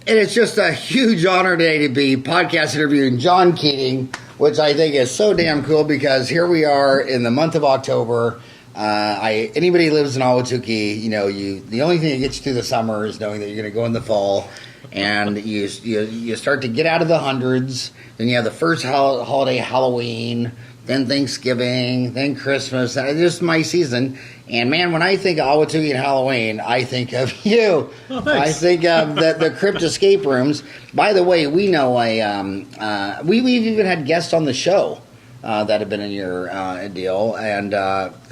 And it's just a huge honor today to be podcast interviewing John Keating, which I think is so damn cool because here we are in the month of October. Anybody who lives in Ahwatukee, the only thing that gets you through the summer is knowing that you're going to go in the fall, and you start to get out of the hundreds. Then you have the first holiday, Halloween, then Thanksgiving, then Christmas. And it's just my season. And man, when I think of Ahwatukee and Halloween, I think of you. Oh, thanks. I think of the Crypt Escape Rooms. By the way, we know we've even had guests on the show that have been in your deal, and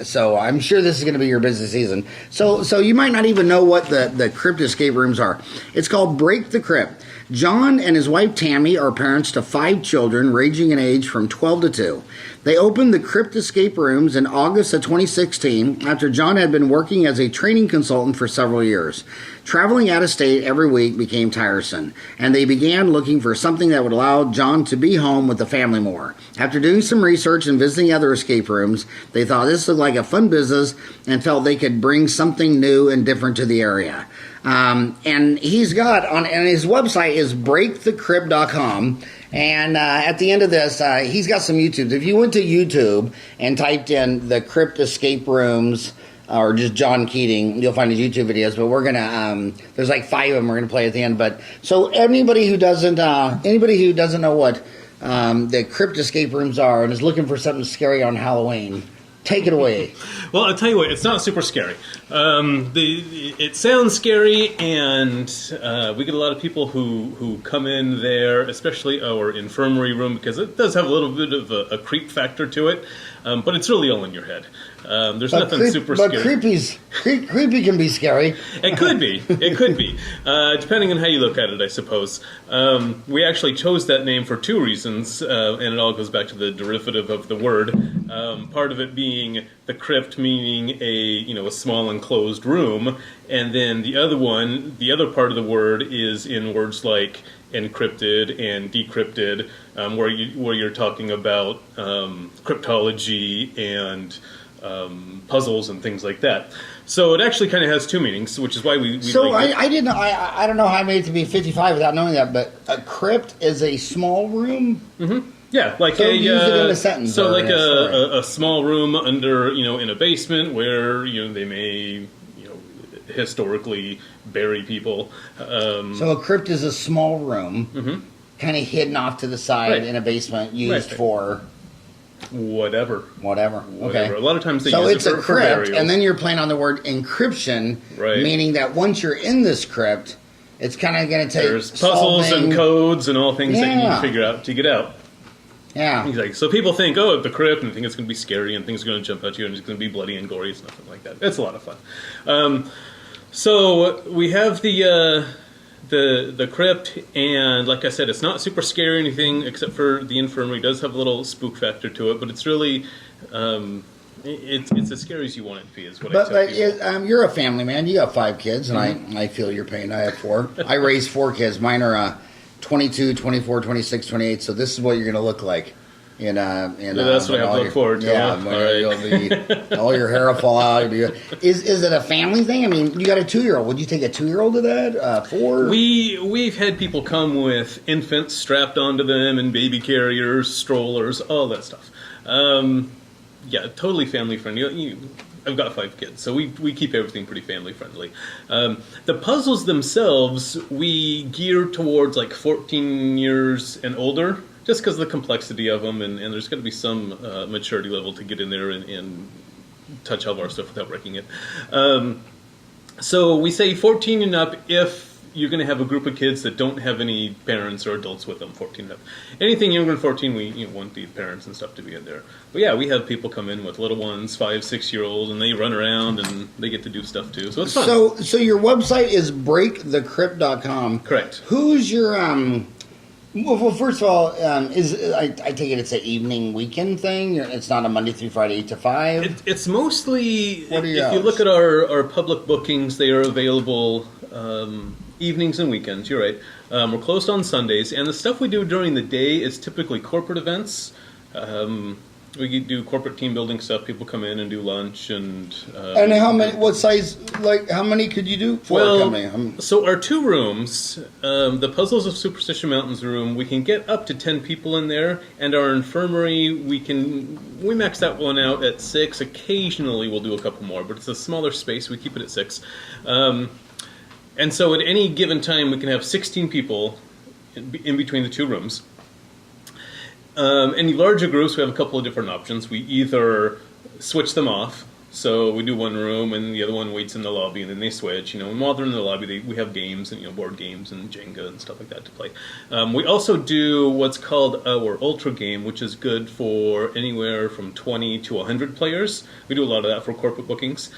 so I'm sure this is going to be your busy season. So you might not even know what the Crypt Escape Rooms are. It's called Break the Crypt. John and his wife Tammy are parents to 5 children ranging in age from 12 to 2. They opened the Crypt Escape Rooms in August of 2016 after John had been working as a training consultant for several years. Traveling out of state every week became tiresome, and they began looking for something that would allow John to be home with the family more. After doing some research and visiting other escape rooms, they thought this looked like a fun business and felt they could bring something new and different to the area. And he's got and his website is breakthecrypt.com. And at the end of this, he's got some YouTube. If you went to YouTube and typed in the Crypt Escape Rooms or just John Keating, you'll find his YouTube videos. But we're gonna there's like 5 of them we're gonna play at the end. But so anybody who doesn't know what the Crypt Escape Rooms are and is looking for something scary on Halloween, take it away. Well, I'll tell you what, it's not super scary. It sounds scary, and we get a lot of people who come in there, especially our infirmary room, because it does have a little bit of a creep factor to it, but it's really all in your head. There's nothing super scary. But creepy can be scary. It could be. It could be. Depending on how you look at it, I suppose. We actually chose that name for 2 reasons, and it all goes back to the derivative of the word. Part of it being the crypt, meaning a small enclosed room, and then the other part of the word is in words like encrypted and decrypted, where you're talking about cryptology and puzzles and things like that. So it actually kind of has 2 meanings, which is why we So like I didn't know. I don't know how I made it to be 55 without knowing that. But a crypt is a small room. Mm-hmm. Yeah, like so use it in a sentence. So like a small room under in a basement where they may historically bury people. So a crypt is a small room, kind of hidden off to the side in a basement, used for whatever. Okay. A lot of times they use it it's a for crypt, burials. and then you're playing on the word encryption, meaning that once you're in this crypt, it's kind of going to take there's puzzles and codes and all things that you need to figure out to get out. Yeah. Exactly. So people think, the crypt, and think it's going to be scary, and things are going to jump at you, and it's going to be bloody and gory. It's nothing like that. It's a lot of fun. So we have the crypt, and like I said, it's not super scary or anything, except for the infirmary does have a little spook factor to it, but it's really it's as scary as you want it to be. Is what I tell people. You're a family man. You got 5 kids, and I feel your pain. I have 4. I raised 4 kids. Mine are 22, 24, 26, 28. So this is what you're going to look like. That's what I have to look forward to. Yeah, all your hair will fall out. Is it a family thing? I mean, you got a 2-year-old. Would you take a 2-year-old to that? 4? We've had people come with infants strapped onto them and baby carriers, strollers, all that stuff. Yeah, totally family friendly. I've got 5 kids, so we keep everything pretty family friendly. The puzzles themselves, we gear towards like 14 years and older, just because of the complexity of them, and there's going to be some maturity level to get in there and touch all of our stuff without wrecking it. So we say 14 and up if you're going to have a group of kids that don't have any parents or adults with them, 14 and up. Anything younger than 14, we want the parents and stuff to be in there. But yeah, we have people come in with little ones, 5, 6-year-olds, and they run around and they get to do stuff too. So it's fun. So your website is breakthecrypt.com. Correct. Who's your well, first of all, I take it it's an evening weekend thing. It's not a Monday through Friday 8 to 5. It's mostly if hours? you look at our public bookings, they are available evenings and weekends. You're right. We're closed on Sundays, and the stuff we do during the day is typically corporate events. We do corporate team building stuff. People come in and do lunch and. And how many? What size? Like, how many could you do for a company? So our 2 rooms, the Puzzles of Superstition Mountains room, we can get up to 10 people in there, and our infirmary, we max that one out at 6. Occasionally, we'll do a couple more, but it's a smaller space. We keep it at 6, and so at any given time, we can have 16 people in between the 2 rooms. Any larger groups, we have a couple of different options. We either switch them off, so we do one room and the other one waits in the lobby, and then they switch. And while they're in the lobby, we have games and board games and Jenga and stuff like that to play. We also do what's called our Ultra game, which is good for anywhere from 20 to 100 players. We do a lot of that for corporate bookings,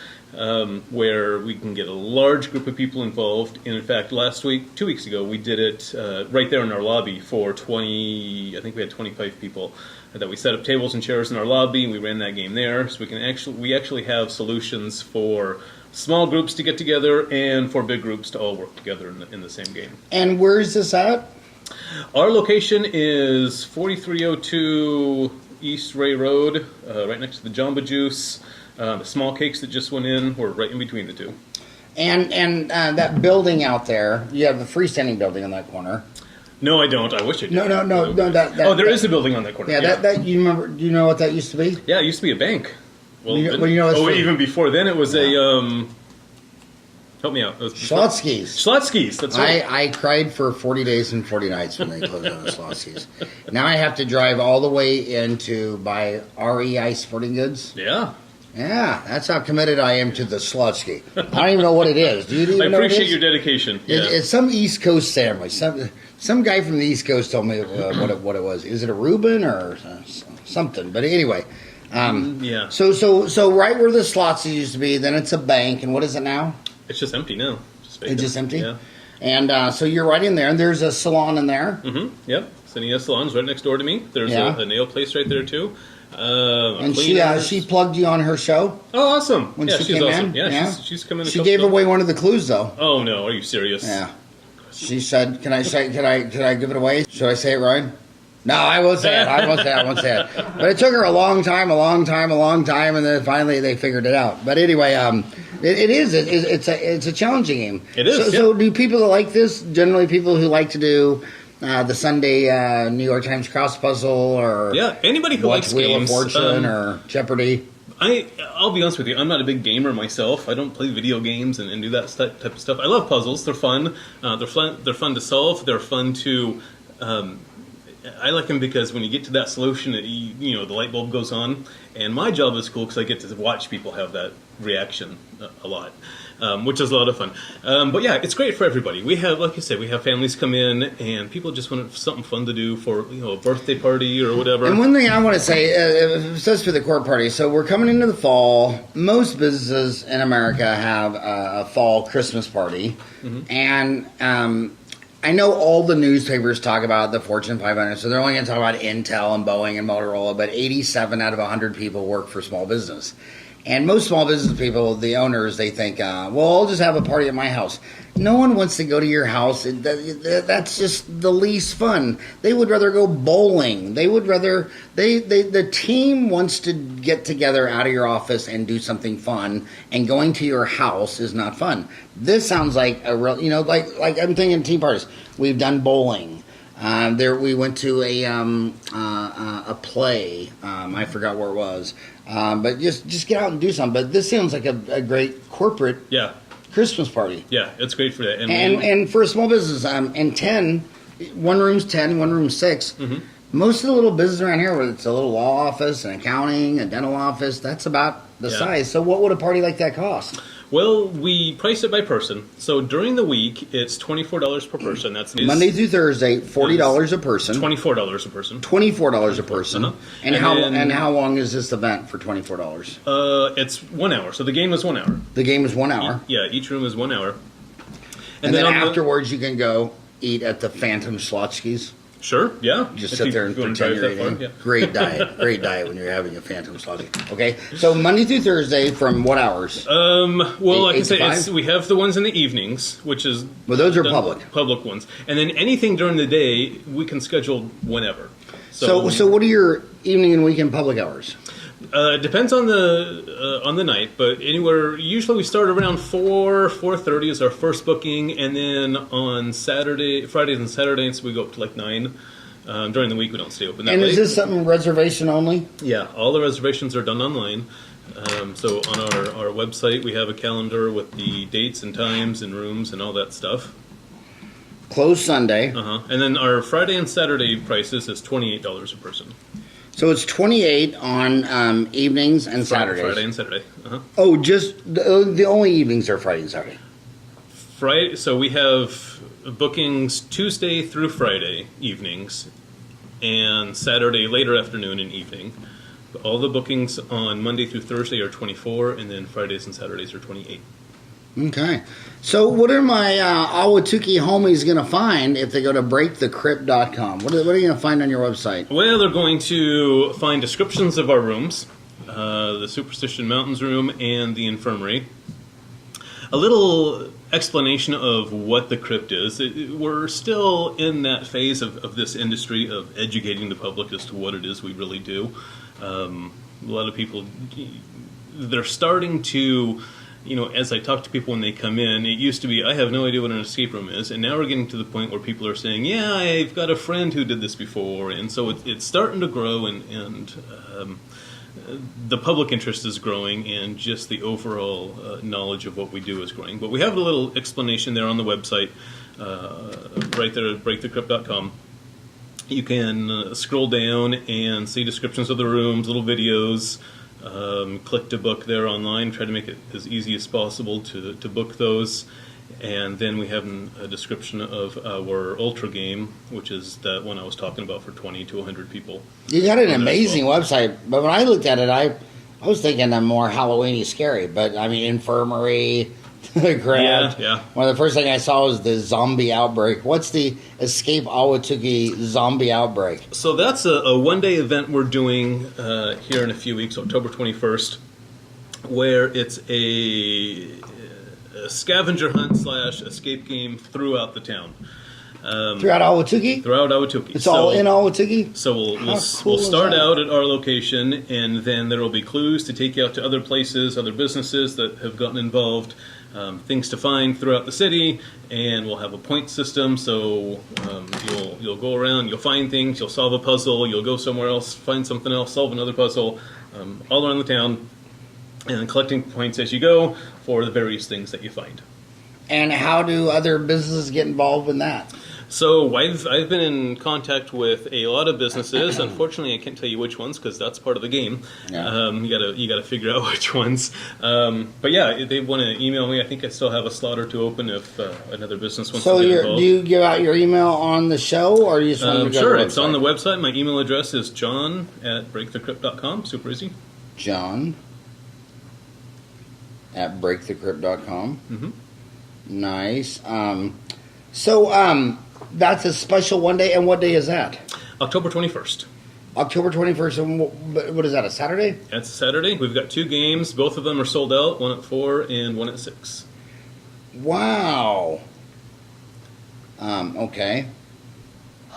where we can get a large group of people involved. And in fact, 2 weeks ago, we did it right there in our lobby for 20. I think we had 25 people. That we set up tables and chairs in our lobby, and we ran that game there. So we actually have solutions for small groups to get together and for big groups to all work together in the same game. And where is this at? Our location is 4302 East Ray Road, right next to the Jamba Juice. The small cakes that just went in were right in between the 2. And that building out there, you have the freestanding building on that corner. No, I don't. I wish I did. No. There is a building on that corner. Yeah, that you remember? Do you know what that used to be? Yeah, it used to be a bank. Well, even before then, it was a. Help me out. Schlotzsky's. Schlotzsky's. That's right. I cried for 40 days and 40 nights when they closed down the Schlotzsky's. Now I have to drive all the way in to buy REI Sporting Goods. Yeah. Yeah, that's how committed I am to the Schlotzsky. I don't even know what it is. Do you even know what it is? I appreciate your dedication. Yeah. It's some East Coast sandwich. Some guy from the East Coast told me what it was. Is it a Reuben or something? But anyway, yeah. So right where the Schlotzsky used to be, then it's a bank, and what is it now? It's just empty now. It's just empty? Yeah. And so you're right in there, and there's a salon in there. Mm-hmm. Yep. Cinea Salon's right next door to me. There's a nail place right there, too. And she plugged you on her show. Oh, awesome! When she's came awesome. in, Yeah, she's coming. She gave away one of the clues, though. Oh no! Are you serious? Yeah. She said, "Can I give it away? Should I say it, Ryan?" No, I won't say it. I won't say it. But it took her a long time, and then finally they figured it out. But anyway, it's a challenging game. It is. So do people that like this generally people who like to do the Sunday New York Times cross puzzle or anybody who likes Wheel games, of Fortune or Jeopardy? I'll be honest with you. I'm not a big gamer myself. I don't play video games and do that type of stuff. I love puzzles. They're fun. They're fun to solve. They're fun to. I like them because when you get to that solution, the light bulb goes on. And my job is cool because I get to watch people have that reaction a lot, which is a lot of fun. But yeah, it's great for everybody. We have, like you said, we have families come in and people just want something fun to do for a birthday party or whatever. And one thing I want to say, it says for the court party. So we're coming into the fall. Most businesses in America have a fall Christmas party, and I know all the newspapers talk about the Fortune 500, so they're only going to talk about Intel and Boeing and Motorola, but 87 out of 100 people work for small business. And most small business people, the owners, they think, well, I'll just have a party at my house. No one wants to go to your house. That's just the least fun. They would rather go bowling. They would rather, the team wants to get together out of your office and do something fun, and going to your house is not fun. This sounds like a real, like I'm thinking team parties. We've done bowling. We went to a play. I forgot where it was. But just get out and do something. But this sounds like a great corporate Christmas party. Yeah, it's great for that. And for a small business, and one room's 10, one room's 6. Most of the little business around here, where it's a little law office, an accounting, a dental office, that's about the size. So what would a party like that cost? Well, we price it by person. So during the week, it's $24 per person. That's Monday through Thursday, $40 a person. $24 a person. $24 a person. And how long is this event for $24? It's 1 hour. So the game is 1 hour. The game is 1 hour. Each room is 1 hour. And then afterwards, you can go eat at the Phantom Schlotzsky's. Sure, yeah. Just sit there and pretend you're eating. Yeah. Great diet when you're having a Phantom Schlotzky. Okay, so Monday through Thursday from what hours? Well, I can say we have the ones in the evenings, which is... Well, those are public. Public ones. And then anything during the day, we can schedule whenever. So what are your evening and weekend public hours? Depends on the night, but anywhere. Usually we start around 4:30 is our first booking, and then on Fridays and Saturdays we go up to like 9. During the week we don't stay open that late. And is this something reservation only? Yeah, all the reservations are done online. So on our website we have a calendar with the dates and times and rooms and all that stuff. Closed Sunday. And then our Friday and Saturday prices is $28 a person. So it's 28 on evenings and Saturdays. Friday and Saturday. Oh, just the only evenings are Friday and Saturday. Friday. So we have bookings Tuesday through Friday evenings, and Saturday later afternoon and evening. All the bookings on Monday through Thursday are 24, and then Fridays and Saturdays are 28. Okay. So what are my Ahwatukee homies going to find if they go to breakthecrypt.com? What are you going to find on your website? Well, they're going to find descriptions of our rooms, the Superstition Mountains room and the Infirmary. A little explanation of what the crypt is. We're still in that phase of this industry of educating the public as to what it is we really do. A lot of people, they're starting to... as I talk to people when they come in, it used to be, I have no idea what an escape room is, and now we're getting to the point where people are saying, yeah, I've got a friend who did this before, and so it's starting to grow, and the public interest is growing, and just the overall knowledge of what we do is growing. But we have a little explanation there on the website, right there at breakthecrypt.com. You can scroll down and see descriptions of the rooms, little videos. Click to book there online. Try to make it as easy as possible to book those. And then we have a description of our Ultra game, which is that one I was talking about for 20 to 100 people. You got an amazing website, but when I looked at it, I was thinking I'm more Halloween-y scary, but I mean, Infirmary, Grant. Yeah. One of the first things I saw was the zombie outbreak. What's the Escape Ahwatukee zombie outbreak? So that's a one-day event we're doing here in a few weeks, October 21st, where it's a scavenger hunt / escape game throughout the town. Throughout Ahwatukee? Throughout Ahwatukee. It's all in Ahwatukee? So we'll start out at our location, and then there will be clues to take you out to other places, other businesses that have gotten involved, things to find throughout the city, and we'll have a point system. So you'll go around, you'll find things, you'll solve a puzzle, you'll go somewhere else, find something else, solve another puzzle, all around the town, and collecting points as you go for the various things that you find. And how do other businesses get involved in that? So I've been in contact with a lot of businesses. Unfortunately, I can't tell you which ones because that's part of the game. Yeah. You gotta figure out which ones. But yeah, they want to email me. I think I still have a slot or two open if another business wants to get involved. Do you give out your email on the show, or you just want to go Sure, to the it's on the website. My email address is john@breakthecrypt.com. Super easy. John@breakthecrypt.com. Mm-hmm. Nice. So that's a special one day, and what day is that? October 21st. October 21st, and what is that, a Saturday? That's a Saturday. We've got 2 games. Both of them are sold out, one at 4 and one at 6. Wow. Okay.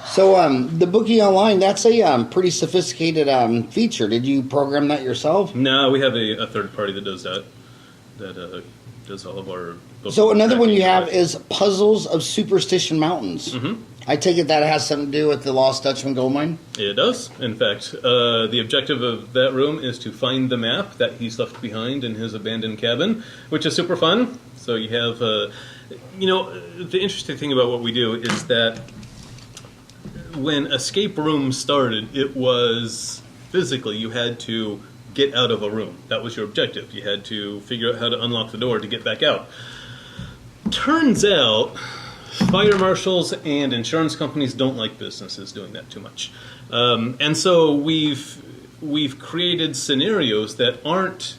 So the booking online, that's a pretty sophisticated feature. Did you program that yourself? No, we have a third party that does that. That does all of our booking. So another one you have is Puzzles of Superstition Mountains. Mm-hmm. I take it that has something to do with the Lost Dutchman gold mine? It does. In fact, the objective of that room is to find the map that he's left behind in his abandoned cabin, which is super fun. So you have, the interesting thing about what we do is that when Escape Rooms started, it was physically you had to get out of a room. That was your objective. You had to figure out how to unlock the door to get back out. Turns out, fire marshals and insurance companies don't like businesses doing that too much. And so we've created scenarios that aren't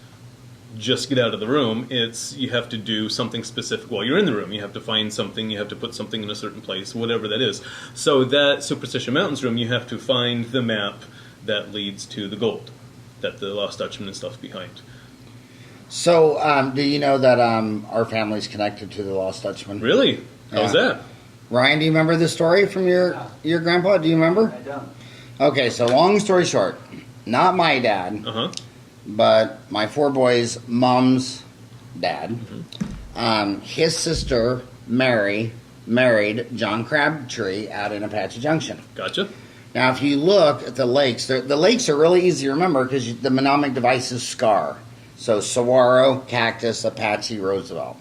just get out of the room. It's you have to do something specific while you're in the room. You have to find something, you have to put something in a certain place, whatever that is. So that Superstition Mountains room, you have to find the map that leads to the gold that the Lost Dutchman and stuff behind. So, do you know that our family's connected to the Lost Dutchman? Really? How's that? Ryan, do you remember the story from your grandpa? Do you remember? I don't. Okay, so long story short, not my dad, but my 4 boys' mom's dad. His sister, Mary, married John Crabtree out in Apache Junction. Gotcha. Now, if you look at the lakes, the lakes are really easy to remember because the mnemonic device is SCAR. So, Saguaro, Cactus, Apache, Roosevelt.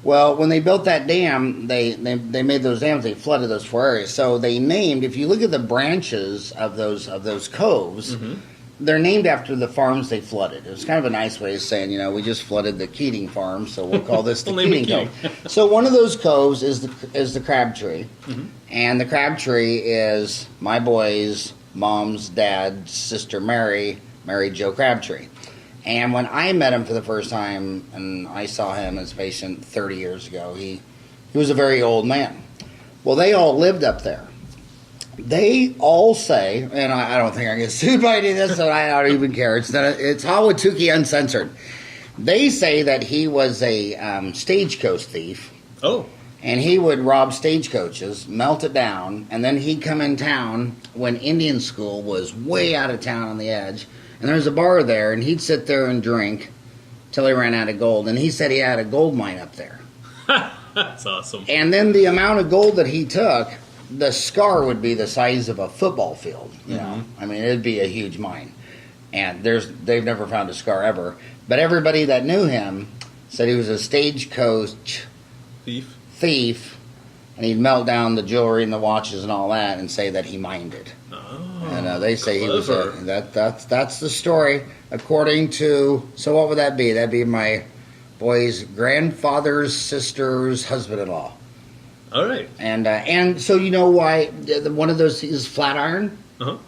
Well, when they built that dam, they made those dams, they flooded those 4 areas. So they named, if you look at the branches of those coves, they're named after the farms they flooded. It was kind of a nice way of saying, we just flooded the Keating farm, so we'll call this the Keating Cove. So one of those coves is the Crabtree, and the Crabtree is my boy's mom's dad's sister Mary married Joe Crabtree. And when I met him for the first time, and I saw him as a patient 30 years ago, he was a very old man. Well, they all lived up there. They all say, and I don't think I get sued by any of this, so I don't even care. It's Ahwatukee Uncensored. They say that he was a stagecoach thief. Oh. And he would rob stagecoaches, melt it down, and then he'd come in town when Indian school was way out of town on the edge. And there was a bar there, and he'd sit there and drink till he ran out of gold. And he said he had a gold mine up there. That's awesome. And then the amount of gold that he took, the scar would be the size of a football field. You know, I mean, it'd be a huge mine. And they've never found a scar ever. But everybody that knew him said he was a stagecoach thief, and he'd melt down the jewelry and the watches and all that, and say that he mined it. And they say clever. He was that's the story according to. So what would that be? That'd be my boy's grandfather's sister's husband-in-law. All right. And so you know why one of those is Flatiron? You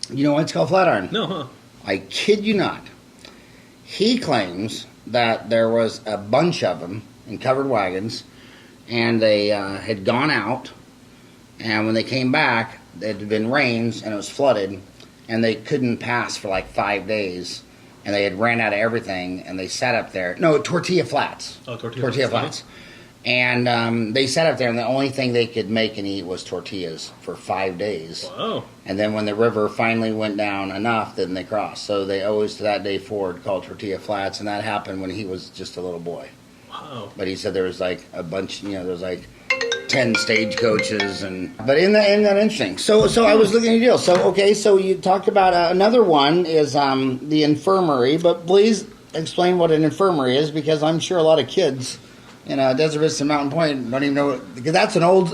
know why it's called Flatiron? No, I kid you not. He claims that there was a bunch of them in covered wagons, and they had gone out, and when they came back, it had been rains, and it was flooded, and they couldn't pass for like 5 days, and they had ran out of everything, and they sat up there. No, tortilla flats. Oh, tortilla flats. And they sat up there, and the only thing they could make and eat was tortillas for 5 days. Wow. And then when the river finally went down enough, then they crossed. So they always, to that day forward, called tortilla flats, and that happened when he was just a little boy. Wow. But he said there was like a bunch, there was like 10 stagecoaches, but isn't that interesting? So I was looking at your deal. So you talked about another one is the infirmary, but please explain what an infirmary is, because I'm sure a lot of kids Desert Vista and Mountain Point don't even know, because that's an old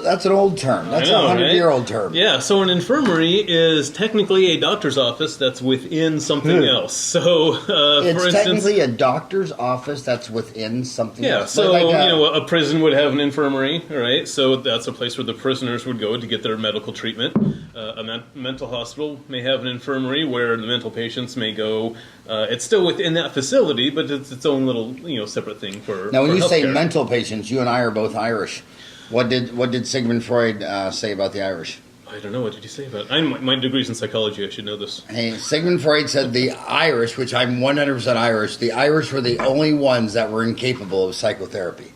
term. That's a 100-year-old term. Yeah, so an infirmary is technically a doctor's office that's within something else. So, it's for instance, technically a doctor's office that's within something else. Yeah, so a prison would have an infirmary, right? So that's a place where the prisoners would go to get their medical treatment. A mental hospital may have an infirmary where the mental patients may go. It's still within that facility, but it's its own little separate thing for. Now, when you say healthcare. Mental patients, you and I are both Irish. What did Sigmund Freud say about the Irish? I don't know. What did you say about it? My degree's in psychology. I should know this. Hey, Sigmund Freud said the Irish, which I'm 100% Irish, the Irish were the only ones that were incapable of psychotherapy.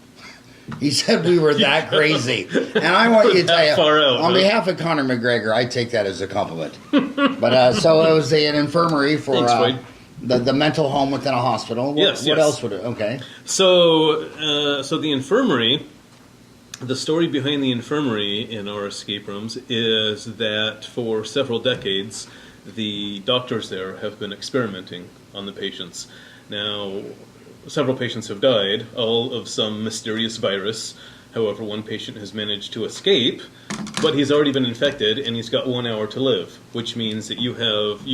He said we were that crazy. And I want you to tell you, on behalf of Conor McGregor, I take that as a compliment. But so it was an infirmary for the mental home within a hospital. What else would it? Okay. So the infirmary, the story behind the infirmary in our escape rooms is that for several decades, the doctors there have been experimenting on the patients. Now, several patients have died, all of some mysterious virus. However, one patient has managed to escape, but he's already been infected, and he's got 1 hour to live, which means that you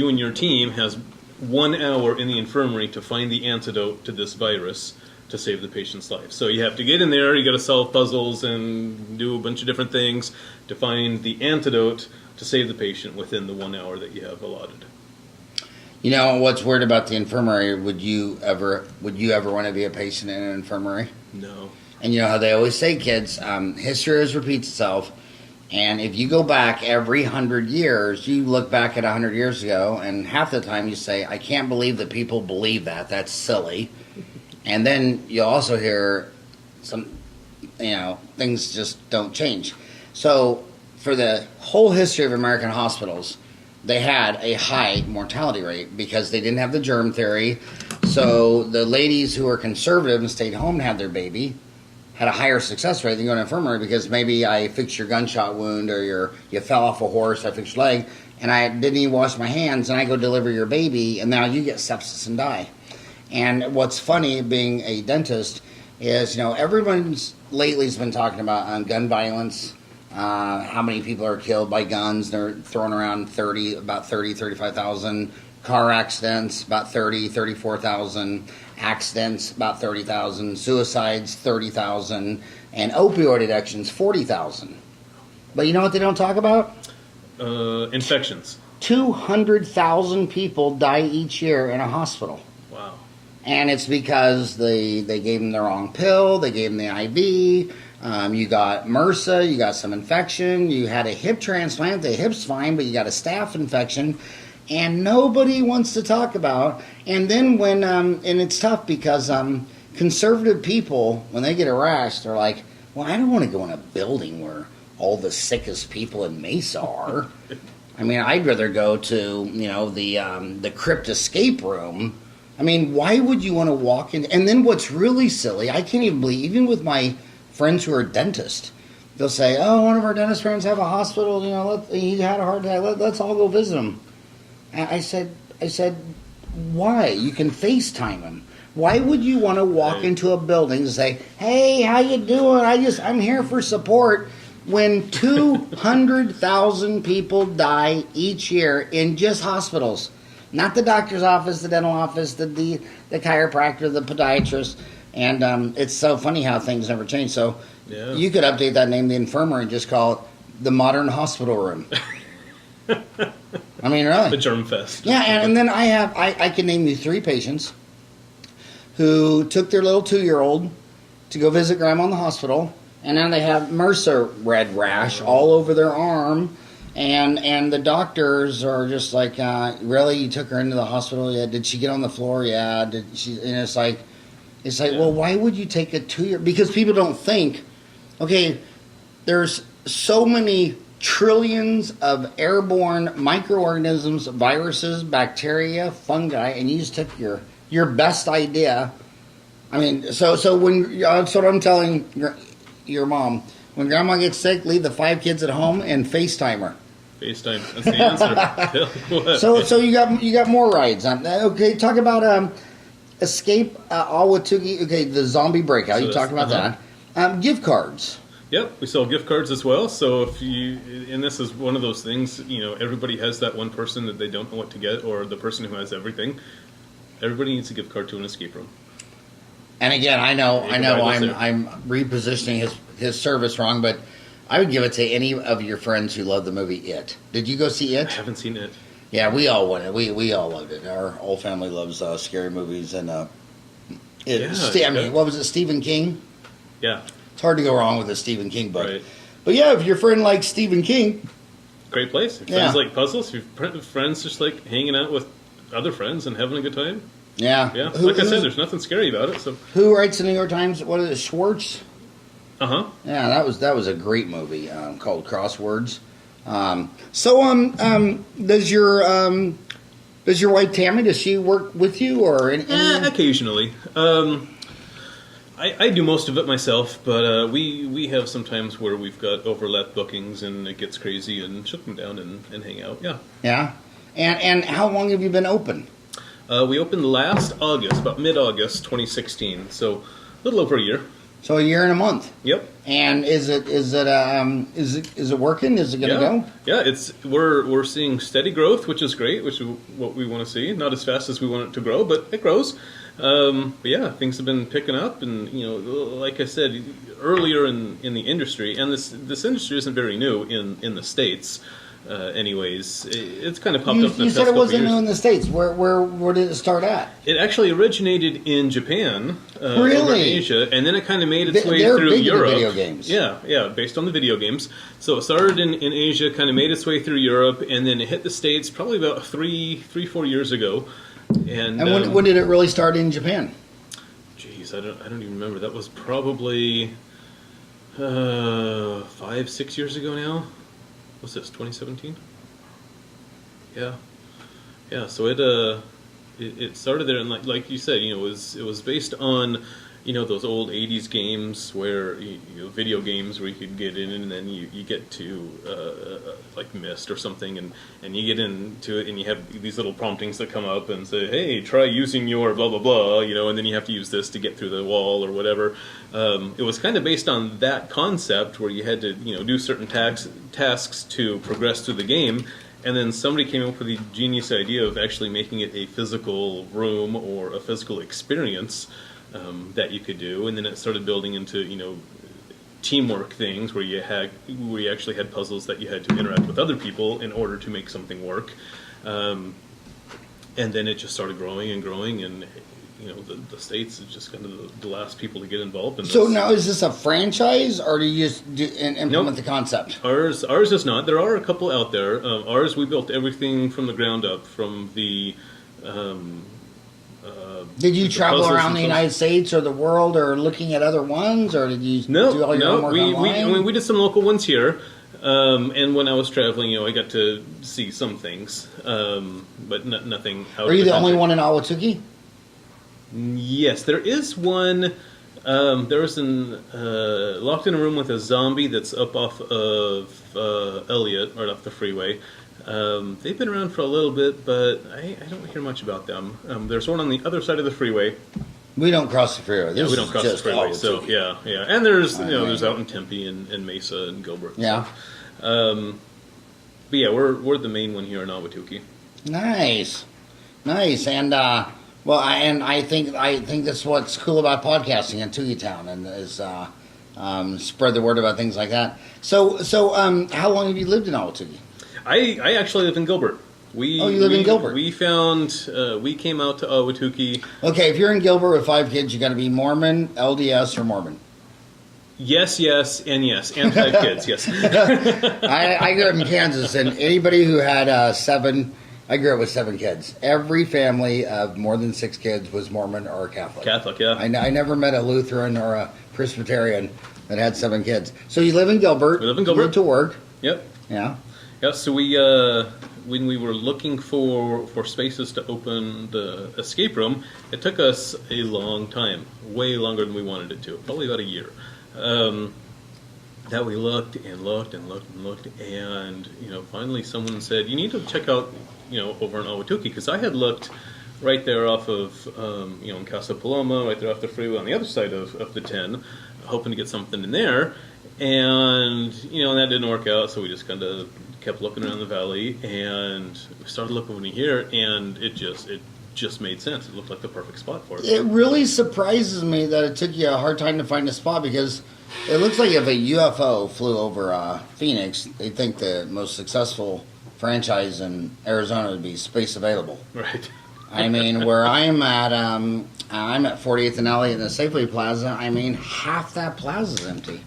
and your team has 1 hour in the infirmary to find the antidote to this virus to save the patient's life. So you have to get in there, you got to solve puzzles and do a bunch of different things to find the antidote to save the patient within the 1 hour that you have allotted. You know what's weird about the infirmary? Would you ever want to be a patient in an infirmary? No. And you know how they always say, kids, history always repeats itself. And if you go back every 100 years, you look back at 100 years ago, and half the time you say, I can't believe that people believe that. That's silly. And then you'll also hear some, things just don't change. So for the whole history of American hospitals, they had a high mortality rate because they didn't have the germ theory. So the ladies who were conservative and stayed home and had their baby had a higher success rate than going to infirmary because maybe I fixed your gunshot wound or you fell off a horse, I fixed your leg, and I didn't even wash my hands, and I go deliver your baby, and now you get sepsis and die. And what's funny, being a dentist, is, everyone's lately has been talking about gun violence, how many people are killed by guns. They're throwing around 35,000. Car accidents, about 34,000. Accidents, about 30,000. Suicides, 30,000. And opioid addictions, 40,000. But you know what they don't talk about? Infections. 200,000 people die each year in a hospital. Wow. And it's because they gave them the wrong pill, they gave them the IV, you got MRSA, you got some infection, you had a hip transplant, the hip's fine, but you got a staph infection, and nobody wants to talk about. And then when, and it's tough because conservative people, when they get a rash, they're like, well, I don't want to go in a building where all the sickest people in Mesa are. I mean, I'd rather go to, the Crypt Escape Room. I mean, why would you want to walk in? And then what's really silly, I can't even believe, even with my friends who are dentists, they'll say, oh, one of our dentist friends have a hospital, he had a heart attack, let's all go visit him. And I said, why? You can FaceTime him. Why would you want to walk into a building and say, hey, how you doing? I'm here for support, when 200,000 people die each year in just hospitals? Not the doctor's office, the dental office, the chiropractor, the podiatrist. And it's so funny how things never change. So you could update that name, the infirmary, and just call it the modern hospital room. I mean, really. The germ fest. Yeah, and then I can name you 3 patients who took their little 2-year-old to go visit grandma in the hospital, and now they have MRSA red rash all over their arm. And the doctors are just like, really? You took her into the hospital? Yeah. Did she get on the floor? Yeah. Did she? And it's like, well, why would you take a 2-year? Because people don't think, okay, there's so many trillions of airborne microorganisms, viruses, bacteria, fungi, and you just took your best idea. I mean, so when that's what I'm telling your mom. When grandma gets sick, leave the 5 kids at home and FaceTime her. FaceTime. That's the answer. So you got more rides. Okay, talk about Escape Ahwatukee. Okay, the zombie breakout. So you talked about that. Gift cards. Yep, we sell gift cards as well. So and this is one of those things. Everybody has that one person that they don't know what to get, or the person who has everything. Everybody needs a gift card to an escape room. And again, I know, I'm repositioning his service wrong, but I would give it to any of your friends who love the movie It. Did you go see It? I haven't seen It. Yeah, we all went. We all loved it. Our whole family loves scary movies, and what was it? Stephen King. Yeah, it's hard to go wrong with a Stephen King book. Right. But yeah, if your friend likes Stephen King, great place. If friends like puzzles, if your friends just like hanging out with other friends and having a good time. Yeah. Yeah. Like I said, there's nothing scary about it. So who writes the New York Times? What is it? Schwartz? Uh-huh. Yeah, that was a great movie called Crosswords. Does your wife Tammy, does she work with you or occasionally? I do most of it myself, but we have some times where we've got overlap bookings and it gets crazy, and she'll come down and hang out. Yeah. Yeah. And how long have you been open? We opened last August, about mid-August 2016, so a little over a year. So a year and a month. Yep. And is it working? Is it going to go? Yeah, we're seeing steady growth, which is great, which is what we want to see. Not as fast as we want it to grow, but it grows. But yeah, things have been picking up, and like I said earlier in the industry, and this industry isn't very new in the States. Anyways, it's kind of popped up. You said it wasn't new in the States. Where did it start at? It actually originated in Japan, really? Over in Asia, and then it kind of made its way through big Europe. Video games. Yeah, based on the video games. So it started in Asia, kind of made its way through Europe, and then it hit the States probably about 4 years ago. And when did it really start in Japan? Geez, I don't even remember. That was probably 5-6 years ago now. What's this, 2017? Yeah. So it started there, and like you said, it was based on those old '80s games where video games where you could get in and then you get to like Myst or something, and you get into it and you have these little promptings that come up and say, hey, try using your blah blah blah, and then you have to use this to get through the wall or whatever. It was kind of based on that concept where you had to do certain tasks to progress through the game. And then somebody came up with the genius idea of actually making it a physical room or a physical experience that you could do. And then it started building into, teamwork things where you actually had puzzles that you had to interact with other people in order to make something work. And then it just started growing and growing, and the States is just kind of the last people to get involved in this. So now, is this a franchise, or do you just implement Nope. the concept? Ours is not. There are a couple out there. Ours, we built everything from the ground up, from the... Did you travel around the and United States or the world, or looking at other ones, or did you do all your homework online? We did some local ones here. And when I was traveling, I got to see some things, but nothing out Are you of the the only country. one in Ahwatukee? Yes, there is one. There was locked in a room with a zombie that's up off of Elliott, right off the freeway. They've been around for a little bit, but I don't hear much about them. There's one on the other side of the freeway. We don't cross the freeway. Yeah, we don't cross the freeway, so yeah. And there's there's right. out in Tempe and Mesa and Gilbert. Yeah. So. But yeah, we're the main one here in Ahwatukee. Nice, and I think that's what's cool about podcasting in Tukeetown, and is spread the word about things like that. So how long have you lived in Ahwatukee? I actually live in Gilbert. You live in Gilbert. We came out to Ahwatukee. Okay, if you're in Gilbert with 5 kids, you got to be Mormon, LDS, or Mormon. Yes, and 5 kids. Yes. I grew up in Kansas, and anybody who had 7, I grew up with 7 kids. Every family of more than 6 kids was Mormon or Catholic. Catholic, yeah. I never met a Lutheran or a Presbyterian that had 7 kids. So you live in Gilbert. We live in Gilbert. Live to work. Yep. Yeah. Yeah. So we when we were looking for spaces to open the escape room, it took us a long time, way longer than we wanted it to, probably about a year. That we looked and looked and looked and looked, and finally someone said, you need to check out over in Ahwatukee, because I had looked right there off of in Casa Paloma, right there off the freeway on the other side of the 10, hoping to get something in there, and that didn't work out, so we just kind of kept looking around the valley, and we started looking over here, and it just made sense. It looked like the perfect spot for it. It really surprises me that it took you a hard time to find a spot, because it looks like if a UFO flew over Phoenix, they'd think the most successful franchise in Arizona would be Space Available. Right. I mean, where I'm at 48th and Elliott in the Safeway Plaza. I mean, half that plaza is empty,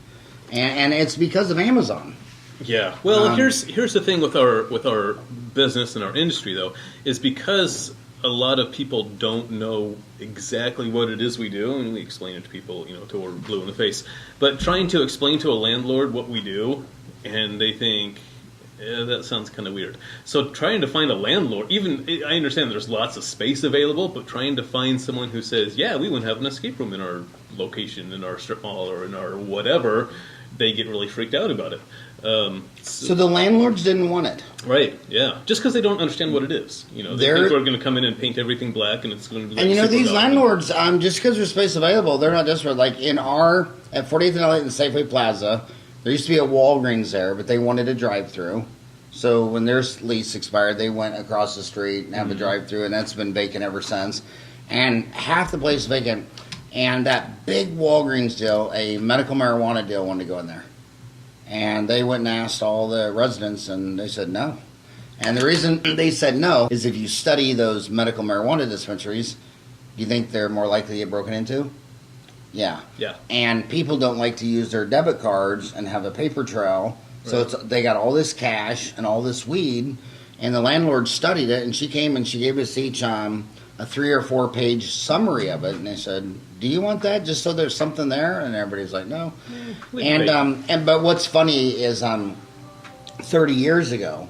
and it's because of Amazon. Yeah. Well, here's the thing with our business and our industry, though, is because a lot of people don't know exactly what it is we do, and we explain it to people, till we're blue in the face. But trying to explain to a landlord what we do, and they think, that sounds kind of weird. So trying to find a landlord, I understand there's lots of space available, but trying to find someone who says, yeah, we wouldn't have an escape room in our location, in our strip mall, or in our whatever, they get really freaked out about it. So the landlords didn't want it. Right, yeah. Just because they don't understand what it is. They think we're going to come in and paint everything black, and it's going to be like... And these landlords, just because there's space available, they're not desperate. Like at 48th and Elliott in Safeway Plaza, there used to be a Walgreens there, but they wanted a drive-through. So when their lease expired, they went across the street and have a drive-through, and that's been vacant ever since. And half the place is vacant. And that big Walgreens deal, a medical marijuana deal, wanted to go in there. And they went and asked all the residents, and they said no. And the reason they said no is if you study those medical marijuana dispensaries, do you think they're more likely to get broken into? Yeah. Yeah. And people don't like to use their debit cards and have a paper trail. So they got all this cash and all this weed, and the landlord studied it, and she came and she gave us each a 3 or 4 page summary of it, and they said, "Do you want that? Just so there's something there?" And everybody's like, "No." But what's funny is 30 years ago,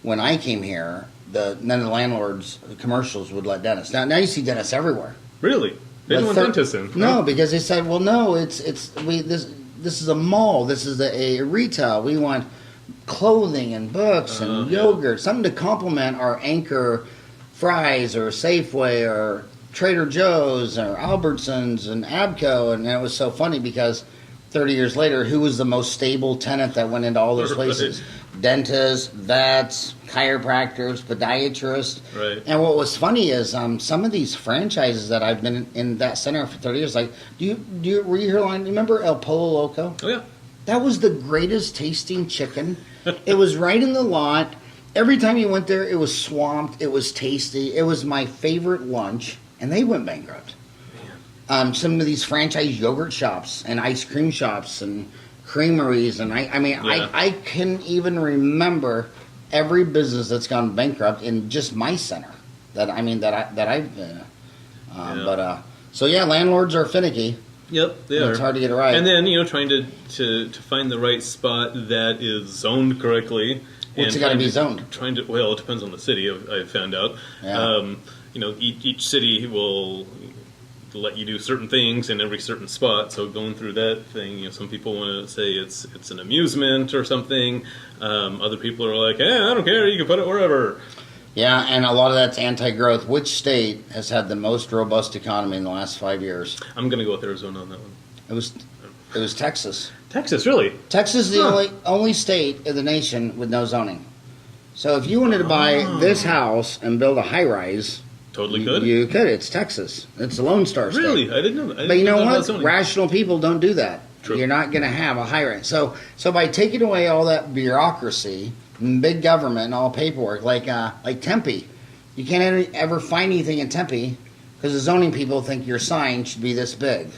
when I came here, none of the landlords, the commercials would let dentists. Now you see dentists everywhere. Really? They didn't want dentists in? No, because they said, well, no, this is a mall. This is a retail. We want clothing and books and yogurt, something to complement our anchor Fry's or Safeway or Trader Joe's or Albertsons and Abco. And it was so funny because 30 years later, who was the most stable tenant that went into all those places? Dentists, vets, chiropractors, podiatrists. Right. And what was funny is some of these franchises that I've been in that center for 30 years, like, were you here line? Remember El Pollo Loco? Oh, yeah. That was the greatest tasting chicken. It was right in the lot. Every time you went there, it was swamped. It was tasty. It was my favorite lunch, and they went bankrupt. Some of these franchise yogurt shops and ice cream shops and creameries, and I can even remember every business that's gone bankrupt in just my center. So landlords are finicky. Yep, they are. It's hard to get it right. And then trying to find the right spot that is zoned correctly. What's it got to be zoned? It depends on the city. I've found out. Yeah. Each city will let you do certain things in every certain spot. So going through that thing, some people want to say it's an amusement or something. Other people are like, I don't care. You can put it wherever. Yeah, and a lot of that's anti-growth. Which state has had the most robust economy in the last 5 years? I'm going to go with Arizona on that one. It was Texas. Texas, really? Texas is the only state in the nation with no zoning. So if you wanted to buy this house and build a high-rise, totally could. You could. It's Texas. It's a Lone Star state. Really? I didn't know that. But you know what? Rational people don't do that. True. You're not going to have a high-rise. So by taking away all that bureaucracy, big government and all paperwork, like Tempe, you can't ever find anything in Tempe because the zoning people think your sign should be this big.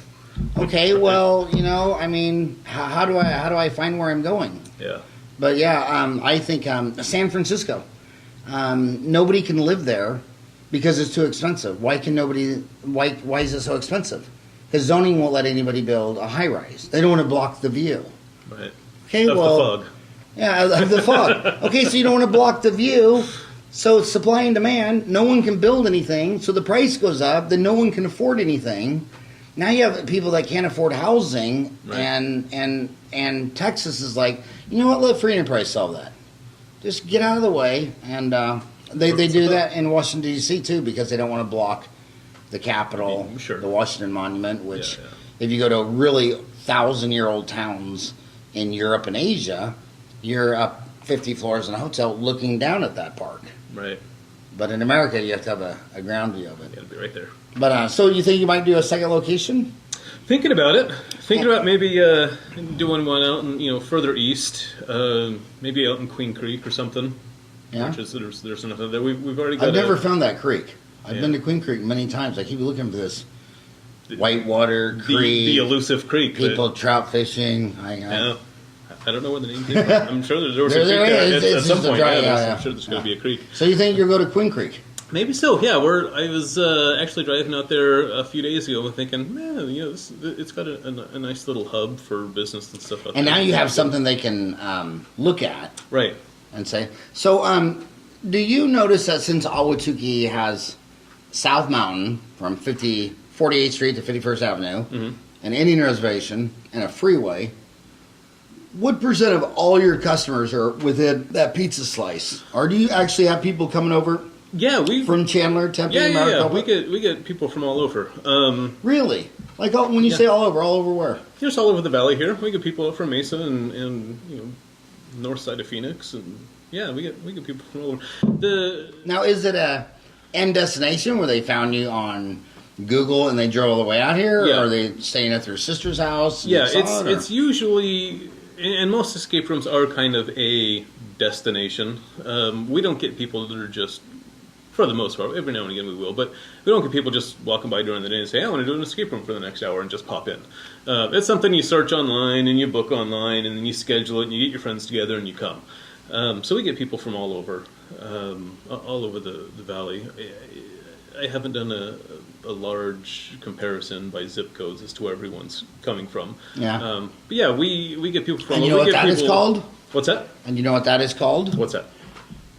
Okay, well, how do I find where I'm going? Yeah. But I think San Francisco, nobody can live there because it's too expensive. Why is it so expensive? Because zoning won't let anybody build a high rise. They don't want to block the view. Right. Okay, the fog. Yeah, the fog. Okay, so you don't want to block the view. So it's supply and demand. No one can build anything. So the price goes up. Then no one can afford anything. Now you have people that can't afford housing, right. and Texas is like, you know what? Let free enterprise solve that. Just get out of the way, and they do that in Washington D.C. too because they don't want to block the Capitol, sure. the Washington Monument. Which, if you go to really 1,000-year-old towns in Europe and Asia, you're up 50 floors in a hotel looking down at that park. Right. But in America, you have to have a ground view of it. You got to be right there. But so you think you might do a second location? Thinking about it. Thinking about maybe doing one out in further east, maybe out in Queen Creek or something. Yeah. Which is there's enough there. We've already got. I've never found that creek. I've been to Queen Creek many times. I keep looking for this whitewater creek, the elusive creek. People trout fishing. I don't know where the name came from. I'm sure there was a creek there at some point. I'm sure there's going to be a creek. So you think you'll go to Queen Creek? Maybe so. Yeah, I was actually driving out there a few days ago and thinking, man, it's got a nice little hub for business and stuff. And now you have something they can look at, right? And say. So, do you notice that since Ahwatukee has South Mountain from 48th Street to 51st Avenue, an Indian reservation, and a freeway? What percent of all your customers are within that pizza slice? Or do you actually have people coming over? Yeah, from Chandler, Tempe, Maricopa? We get people from all over. Really? Like when you say all over where? Just all over the valley here. We get people from Mesa and north side of Phoenix, and we get people from all over. Now, is it a end destination where they found you on Google and they drove all the way out here, or are they staying at their sister's house? It's usually. And most escape rooms are kind of a destination. We don't get people that are just, for the most part, every now and again we will, but we don't get people just walking by during the day and say, I want to do an escape room for the next hour and just pop in. It's something you search online and you book online and then you schedule it and you get your friends together and you come. So we get people from all over the valley. I haven't done a large comparison by zip codes as to where everyone's coming from. Yeah. But we get people from. And you know what that is called? What's that? And you know what that is called? What's that?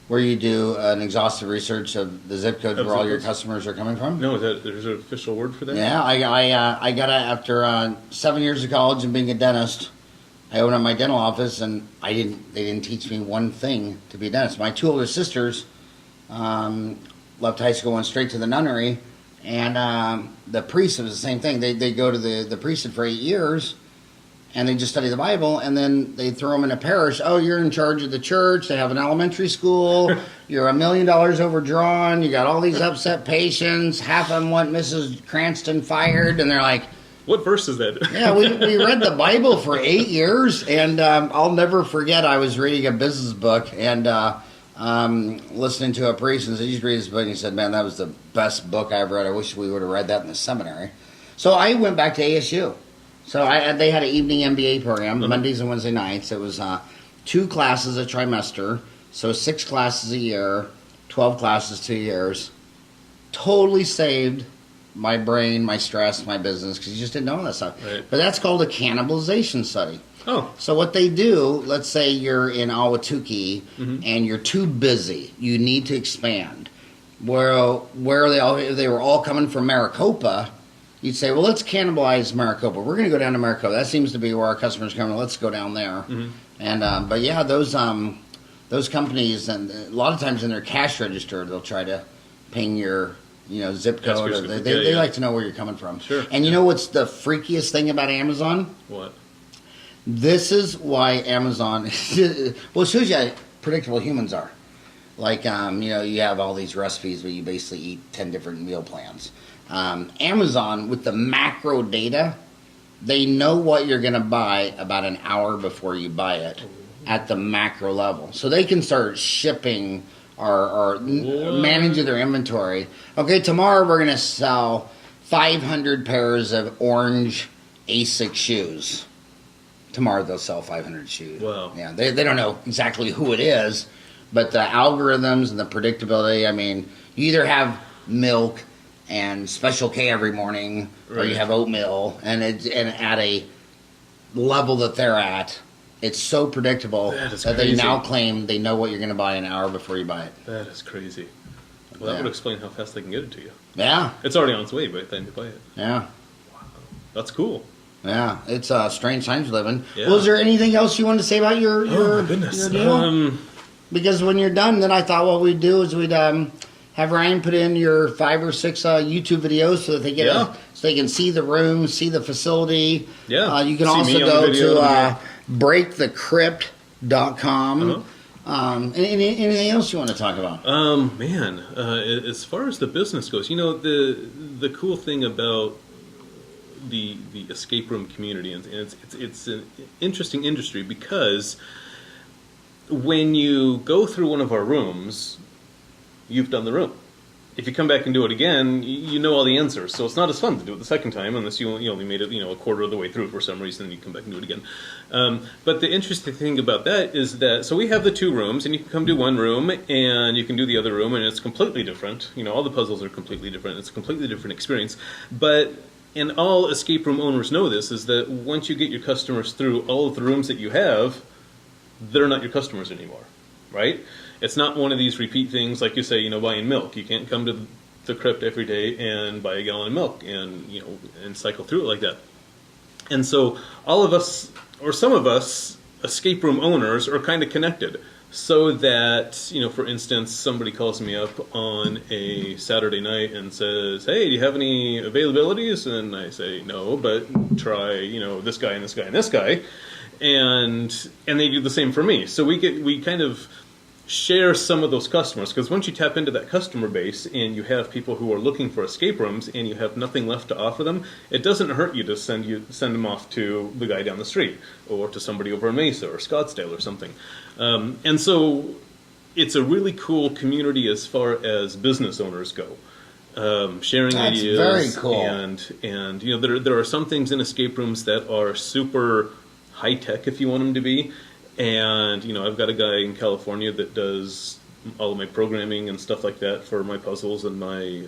where you do an exhaustive research of the zip codes Of where all zip your codes? customers are coming from. No, there's an official word for that? Yeah, I got it after 7 years of college and being a dentist. I opened up my dental office, and they didn't teach me one thing to be a dentist. My 2 older sisters left high school, went straight to the nunnery, and the priest was the same thing. They go to the priesthood for 8 years, and they just study the Bible, and then they throw them in a parish. Oh, you're in charge of the church. They have an elementary school. You're $1 million overdrawn. You got all these upset patients. Half of them want Mrs. Cranston fired, and they're like, What verse is that? yeah, we read the Bible for 8 years, and I'll never forget. I was reading a business book and listening to a priest, and he read this book, and he said, "Man, that was the best book I ever read. I wish we would have read that in the seminary." So I went back to ASU. So they had an evening MBA program, Mondays and Wednesday nights. It was 2 classes a trimester, so 6 classes a year, 12 classes 2 years. Totally saved my brain, my stress, my business, because you just didn't know that stuff. Right. But that's called a cannibalization study. Oh. So what they do, let's say you're in Ahwatukee and you're too busy. You need to expand. Where are they all? If they were all coming from Maricopa, you'd say, well, let's cannibalize Maricopa. We're going to go down to Maricopa. That seems to be where our customers come. Let's go down there. And but yeah, those companies, and a lot of times in their cash register, they'll try to ping your zip code. Or they like to know where you're coming from. Sure. And you know what's the freakiest thing about Amazon? What? This is why Amazon, well, it shows you how predictable humans are. Like, you have all these recipes where you basically eat 10 different meal plans. Amazon, with the macro data, they know what you're going to buy about an hour before you buy it at the macro level. So they can start shipping or managing their inventory. Okay, tomorrow we're going to sell 500 pairs of orange ASIC shoes. Tomorrow they'll sell 500 shoes. Wow. Yeah, they don't know exactly who it is, but the algorithms and the predictability, I mean, you either have milk and Special K every morning, or you have oatmeal, and at a level that they're at, it's so predictable that they now claim they know what you're going to buy an hour before you buy it. That is crazy. Well, that would explain how fast they can get it to you. Yeah. It's already on its way by the time you buy it. Yeah. Wow. That's cool. Yeah, it's strange times we live in. Yeah. Well, is there anything else you wanted to say about your Oh, my goodness. your deal? Because when you're done, then I thought what we'd do is we'd have Ryan put in your 5 or 6 YouTube videos so that they get so they can see the room, see the facility. Yeah. You can See also me on go the video, to breakthecrypt.com. Anything else you want to talk about? Man, as far as the business goes, the cool thing about the escape room community, and it's an interesting industry because when you go through one of our rooms, you've done the room. If you come back and do it again, you know all the answers. So it's not as fun to do it the second time unless you only made it a quarter of the way through for some reason, and you come back and do it again. But the interesting thing about that is that, so we have the 2 rooms, and you can come do one room, and you can do the other room, and it's completely different. All the puzzles are completely different. It's a completely different experience. But, and all escape room owners know this, is that once you get your customers through all of the rooms that you have, they're not your customers anymore, right? It's not one of these repeat things like you say, buying milk. You can't come to the crypt every day and buy a gallon of milk and, and cycle through it like that. And so all of us, or some of us, escape room owners are kind of connected. So that, for instance, somebody calls me up on a Saturday night and says, hey, do you have any availabilities? And I say, no, but try, this guy and this guy and this guy. And they do the same for me. So we kind of share some of those customers, because once you tap into that customer base and you have people who are looking for escape rooms and you have nothing left to offer them, it doesn't hurt you to send them off to the guy down the street or to somebody over in Mesa or Scottsdale or something. And so it's a really cool community as far as business owners go. Sharing That's ideas, very cool. and there are some things in escape rooms that are super high tech if you want them to be. And, I've got a guy in California that does all of my programming and stuff like that for my puzzles and my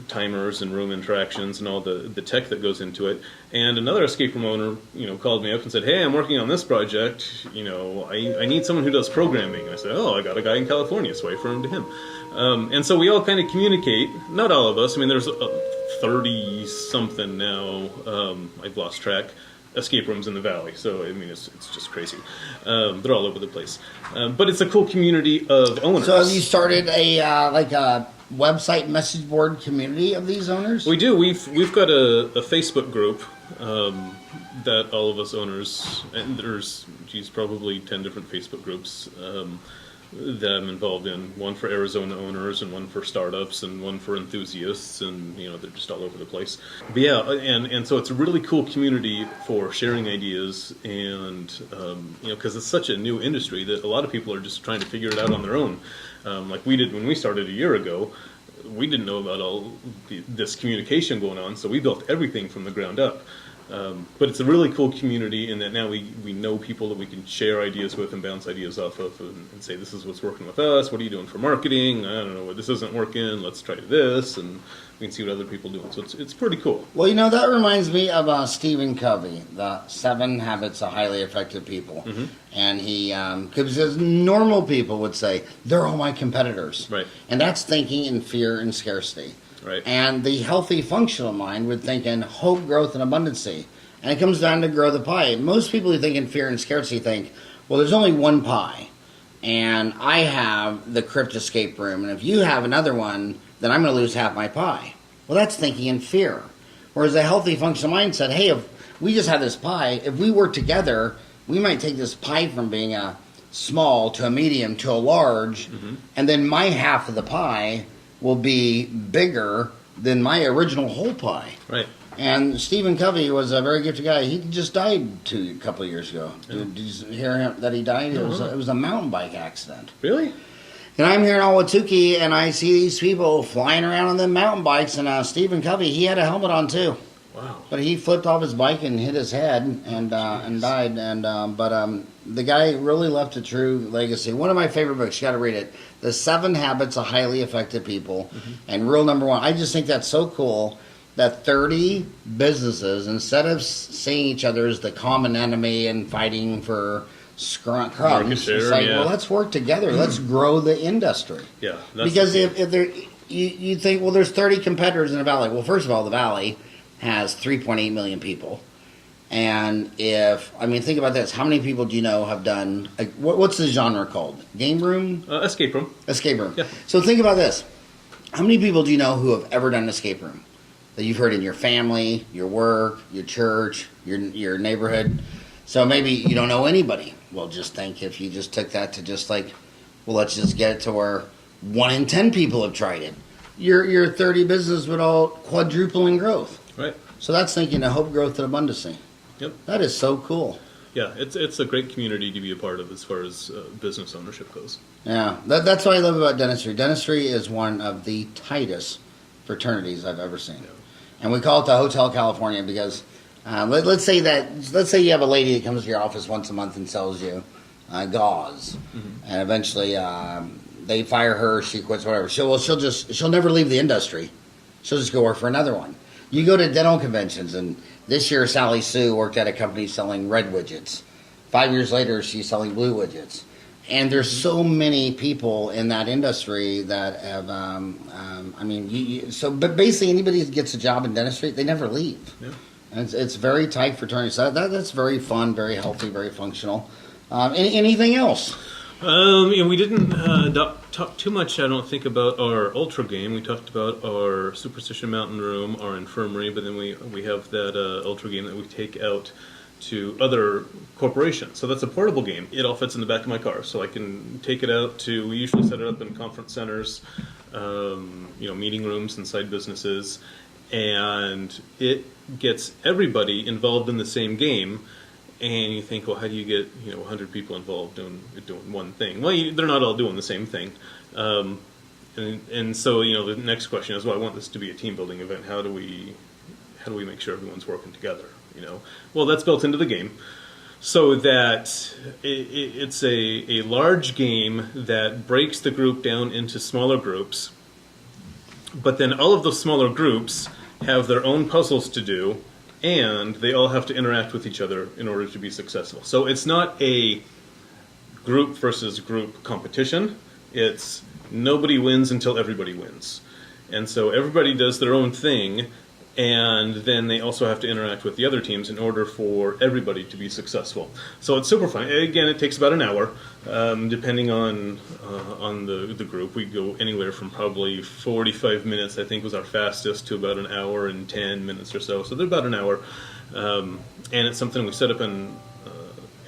timers and room interactions and all the tech that goes into it. And another escape room owner, called me up and said, "Hey, I'm working on this project. I need someone who does programming." And I said, "Oh, I got a guy in California, so I referred him to him." And so we all kind of communicate. Not all of us. I mean, there's 30 something now. I've lost track. Escape rooms in the valley, so I mean it's just crazy. They're all over the place, but it's a cool community of owners. So have you started a website message board community of these owners? We do. We've got a Facebook group that all of us owners, and there's probably 10 different Facebook groups that I'm involved in. One for Arizona owners, and one for startups, and one for enthusiasts, and they're just all over the place. But yeah, and so it's a really cool community for sharing ideas, and because it's such a new industry that a lot of people are just trying to figure it out on their own. Like we did when we started a year ago. We didn't know about all this communication going on, so we built everything from the ground up. But it's a really cool community in that now we know people that we can share ideas with and bounce ideas off of and say, this is what's working with us, what are you doing for marketing, I don't know, this isn't working, let's try this, and we can see what other people are doing. So it's pretty cool. Well, that reminds me of Stephen Covey, the 7 Habits of Highly Effective People. Mm-hmm. And he, because normal people would say, they're all my competitors. Right. And that's thinking in fear and scarcity. Right. And the healthy functional mind would think in hope, growth, and abundancy. And it comes down to grow the pie. Most people who think in fear and scarcity think, well, there's only one pie. And I have the Crypt Escape Room. And if you have another one, then I'm going to lose half my pie. Well, that's thinking in fear. Whereas a healthy functional mind said, hey, if we just have this pie, if we work together, we might take this pie from being a small to a medium to a large. Mm-hmm. And then my half of the pie will be bigger than my original whole pie. Right. And Stephen Covey was a very gifted guy. He just died a couple of years ago. Yeah. Did you hear that he died? It was a mountain bike accident. Really? And I'm here in Ahwatukee, and I see these people flying around on them mountain bikes. And Stephen Covey, he had a helmet on too. Wow. But he flipped off his bike and hit his head and died. But the guy really left a true legacy. One of my favorite books, you got to read it, The 7 Habits of Highly Effective People. Mm-hmm. And rule number 1, I just think that's so cool that 30 businesses, instead of seeing each other as the common enemy and fighting for crumbs, it's like, well, let's work together. Let's grow the industry. Yeah. Because if there, you think, well, there's 30 competitors in the valley. Well, first of all, the valley has 3.8 million people. And think about this. How many people do you know have done, what's the genre called? Game room? Escape room. Escape room. Yeah. So think about this. How many people do you know who have ever done an escape room? That you've heard in your family, your work, your church, your neighborhood. So maybe you don't know anybody. Well, just think if you just took that to just like, well, let's just get it to where 1 in 10 people have tried it. Your 30 business would all quadruple in growth. Right. So that's thinking of hope, growth, and abundancy. Yep. That is so cool. Yeah, it's a great community to be a part of as far as business ownership goes. Yeah, that's what I love about dentistry. Dentistry is one of the tightest fraternities I've ever seen. Yeah. And we call it the Hotel California because let's say you have a lady that comes to your office once a month and sells you gauze, mm-hmm. and eventually they fire her, she quits, whatever. She'll never leave the industry. She'll just go work for another one. You go to dental conventions, and this year Sally Sue worked at a company selling red widgets. 5 years later, she's selling blue widgets. And there's so many people in that industry that have, but basically anybody that gets a job in dentistry, they never leave. Yeah. And it's very tight fraternity. So that's very fun, very healthy, very functional. Anything else? We didn't talk too much, I don't think, about our Ultra game. We talked about our Superstition Mountain Room, our Infirmary, but then we have that Ultra game that we take out to other corporations. So that's a portable game. It all fits in the back of my car, so I can take it out to, we usually set it up in conference centers, meeting rooms inside businesses, and it gets everybody involved in the same game. And you think, well, how do you get 100 people involved doing one thing? Well, they're not all doing the same thing, and so the next question is, well, I want this to be a team building event. How do we make sure everyone's working together? Well, that's built into the game, so that it's a large game that breaks the group down into smaller groups. But then all of those smaller groups have their own puzzles to do, and they all have to interact with each other in order to be successful. So it's not a group versus group competition. It's nobody wins until everybody wins. And so everybody does their own thing, and then they also have to interact with the other teams in order for everybody to be successful. So it's super fun. Again, it takes about an hour, depending on the group. We go anywhere from probably 45 minutes, I think was our fastest, to about an hour and 10 minutes or so. So they're about an hour. And it's something we set up in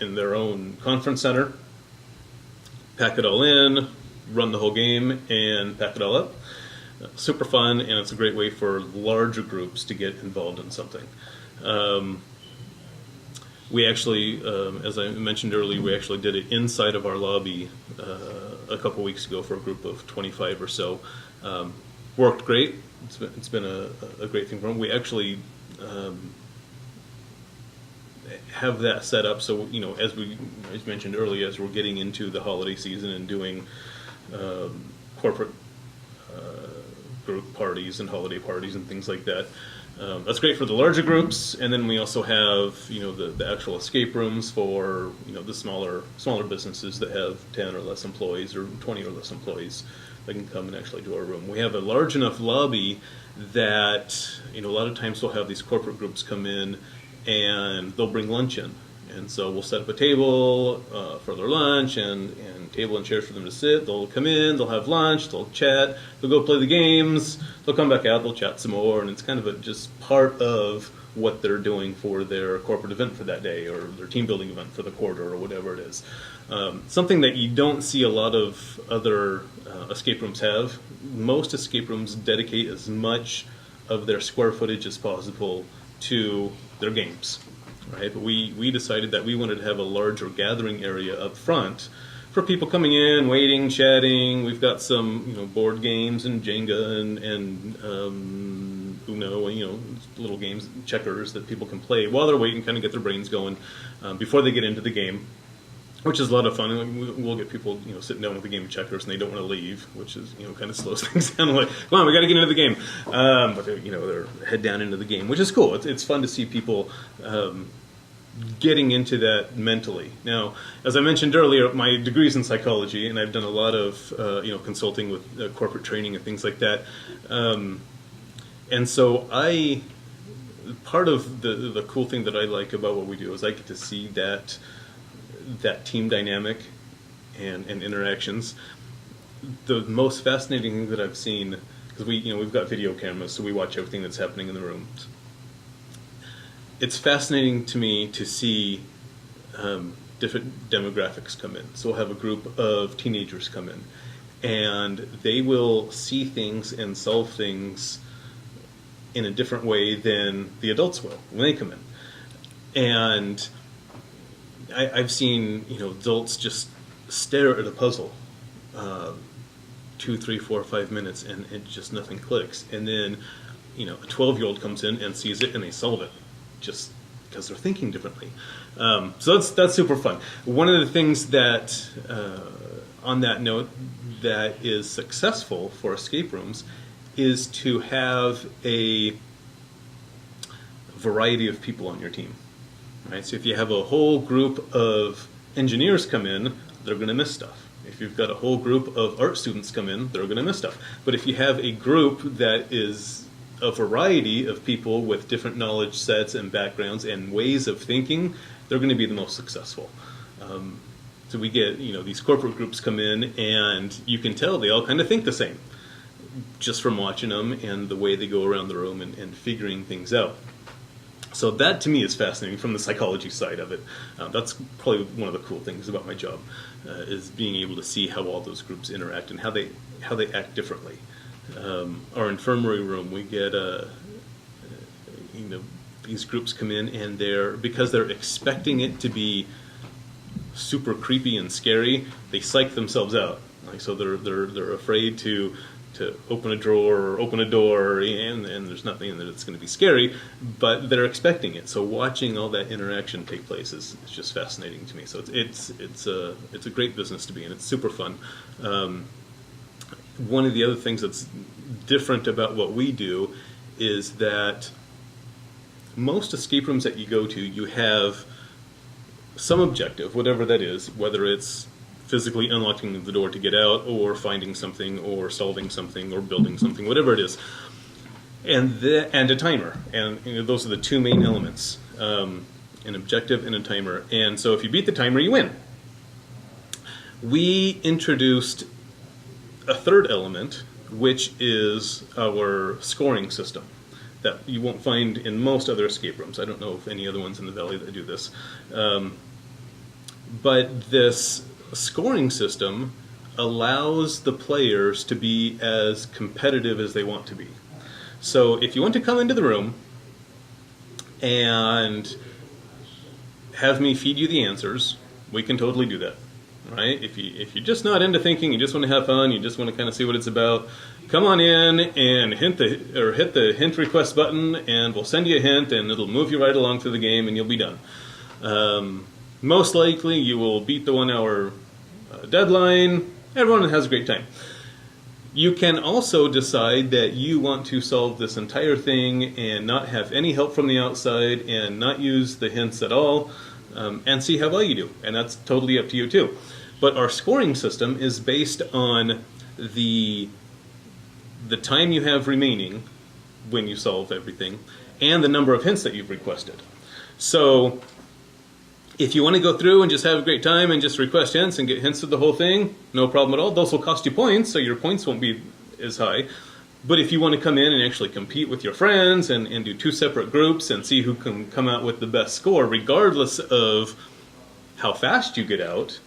their own conference center, pack it all in, run the whole game, and pack it all up. Super fun, and it's a great way for larger groups to get involved in something. We actually, as I mentioned earlier, we actually did it inside of our lobby a couple weeks ago for a group of 25 or so. Worked great. It's been a great thing for them. We actually have that set up so, you know, as mentioned earlier, as we're getting into the holiday season and doing corporate group parties and holiday parties and things like that. That's great for the larger groups, and then we also have, you know, the actual escape rooms for, you know, the smaller businesses that have 10 or less employees or 20 or less employees that can come and actually do our room. We have a large enough lobby that, you know, a lot of times we'll have these corporate groups come in and they'll bring lunch in. And so we'll set up a table for their lunch and table and chairs for them to sit. They'll come in, they'll have lunch, they'll chat, they'll go play the games, they'll come back out, they'll chat some more, and it's kind of just part of what they're doing for their corporate event for that day or their team building event for the quarter or whatever it is. Something that you don't see a lot of other escape rooms have. Most escape rooms dedicate as much of their square footage as possible to their games. Right, but we decided that we wanted to have a larger gathering area up front for people coming in, waiting, chatting. We've got some, you know, board games and Jenga and Uno, and, you know, little games, checkers that people can play while they're waiting, kind of get their brains going before they get into the game, which is a lot of fun. We'll get people, you know, sitting down with a game of checkers and they don't want to leave, which is, you know, kind of slows things down. Like, come on, we got to get into the game. But they're, you know, they're head down into the game, which is cool. It's fun to see people getting into that mentally. Now, as I mentioned earlier, my degree's in psychology, and I've done a lot of you know, consulting with corporate training and things like that. And so part of the cool thing that I like about what we do is I get to see that team dynamic and interactions. The most fascinating thing that I've seen, because we've got video cameras, so we watch everything that's happening in the rooms. It's fascinating to me to see different demographics come in. So we'll have a group of teenagers come in, and they will see things and solve things in a different way than the adults will when they come in. And I've seen, you know, adults just stare at a puzzle 2, 3, 4, 5 minutes, and it just nothing clicks. And then, you know, a 12-year-old comes in and sees it and they solve it, just because they're thinking differently. So that's super fun. One of the things that, on that note, that is successful for escape rooms is to have a variety of people on your team. Right? So if you have a whole group of engineers come in, they're going to miss stuff. If you've got a whole group of art students come in, they're going to miss stuff. But if you have a group that is a variety of people with different knowledge sets and backgrounds and ways of thinking, they're going to be the most successful. So we get, you know, these corporate groups come in, and you can tell they all kind of think the same, just from watching them and the way they go around the room and figuring things out. So that to me is fascinating from the psychology side of it. That's probably one of the cool things about my job, is being able to see how all those groups interact and how they act differently. Our infirmary room, we get these groups come in, and because they're expecting it to be super creepy and scary, they psych themselves out. Like, so they're afraid to open a drawer or open a door, and there's nothing in there that's going to be scary, but they're expecting it. So watching all that interaction take place is just fascinating to me. So it's a great business to be in. It's super fun. One of the other things that's different about what we do is that most escape rooms that you go to, you have some objective, whatever that is, whether it's physically unlocking the door to get out, or finding something, or solving something, or building something, whatever it is, and a timer. And those are the two main elements, an objective and a timer. And so if you beat the timer, you win. We introduced a third element, which is our scoring system that you won't find in most other escape rooms. I don't know of any other ones in the Valley that do this. But this scoring system allows the players to be as competitive as they want to be. So if you want to come into the room and have me feed you the answers, we can totally do that. Right? If you're just not into thinking, you just want to have fun, you just want to kind of see what it's about, come on in and hit the hint request button, and we'll send you a hint, and it'll move you right along through the game, and you'll be done. Most likely, you will beat the 1 hour deadline. Everyone has a great time. You can also decide that you want to solve this entire thing and not have any help from the outside and not use the hints at all, and see how well you do. And that's totally up to you too. But our scoring system is based on the time you have remaining when you solve everything and the number of hints that you've requested. So if you want to go through and just have a great time and just request hints and get hints of the whole thing, no problem at all. Those will cost you points, so your points won't be as high. But if you want to come in and actually compete with your friends and do two separate groups and see who can come out with the best score, regardless of how fast you get out,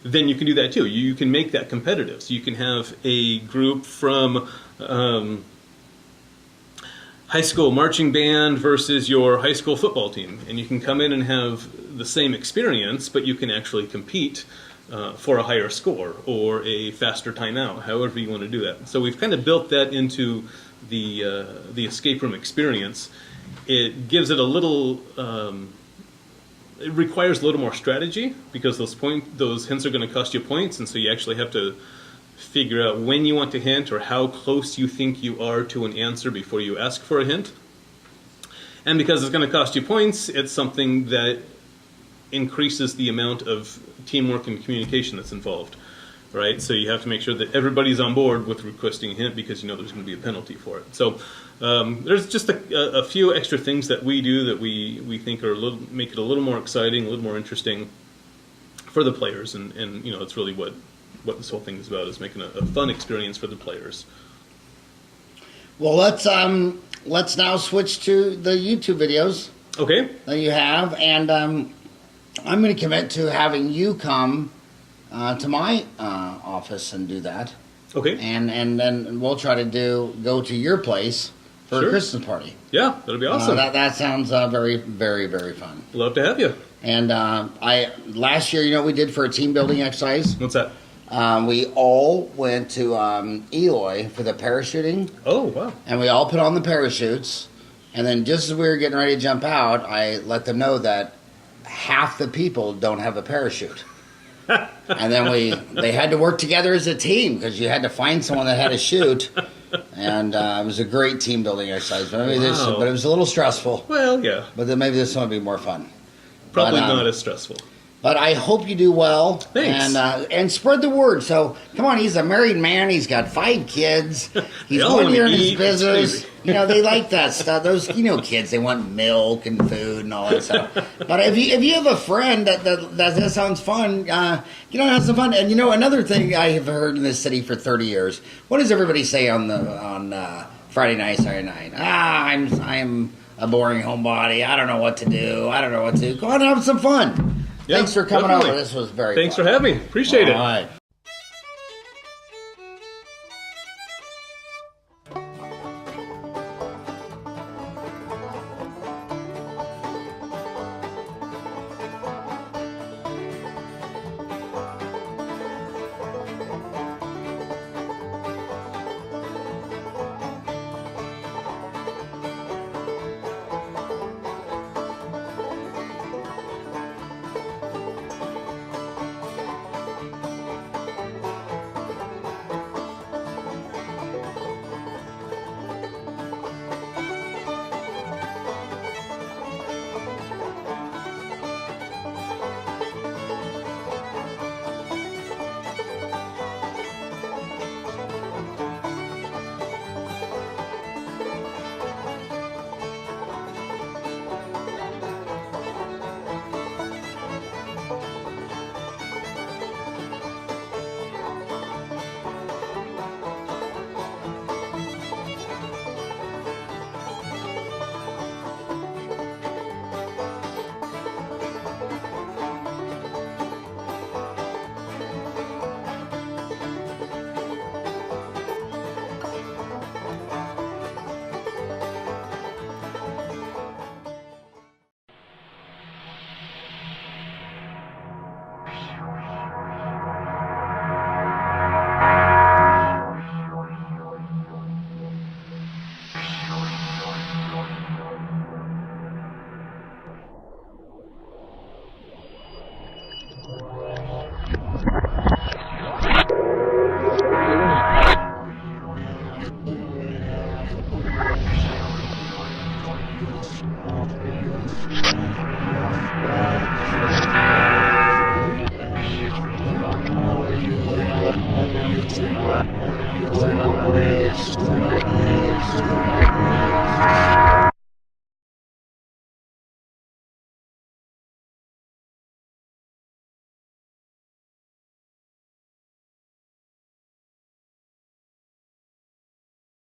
then you can do that too. You can make that competitive. So you can have a group from high school marching band versus your high school football team. And you can come in and have the same experience, but you can actually compete for a higher score or a faster timeout, however you want to do that. So we've kind of built that into the escape room experience. It gives it a little, it requires a little more strategy because those hints are going to cost you points, and so you actually have to figure out when you want to hint or how close you think you are to an answer before you ask for a hint. And because it's going to cost you points, it's something that increases the amount of teamwork and communication that's involved, right? So you have to make sure that everybody's on board with requesting a hint because you know there's going to be a penalty for it. So there's just a few extra things that we do that we think are make it a little more exciting, a little more interesting for the players, and you know, it's really what this whole thing is about, is making a fun experience for the players. Well, let's now switch to the YouTube videos. Okay. That you have, and I'm going to commit to having you come to my office and do that. Okay. And then we'll try to go to your place for a Christmas party. Yeah, that'll be awesome. That sounds very, very, very fun. Love to have you. And last year, you know what we did for a team building exercise? What's that? We all went to Eloy for the parachuting. Oh, wow. And we all put on the parachutes. And then just as we were getting ready to jump out, I let them know that half the people don't have a parachute. And then they had to work together as a team because you had to find someone that had a chute. And it was a great team building exercise. But it was a little stressful. Well, yeah. But then maybe this one will be more fun. Probably not as stressful. But I hope you do well. Thanks. And spread the word. So, come on, he's a married man. He's got 5 kids. He's 1 year in his business. You know, they like that stuff. Those, kids, they want milk and food and all that stuff. But if you have a friend that sounds fun, have some fun. And, another thing I have heard in this city for 30 years, what does everybody say on Friday night, Saturday night? I'm a boring homebody. I don't know what to do. Go on and have some fun. Yeah, thanks for coming over. This was very Thanks fun. for having me. Appreciate it. All right.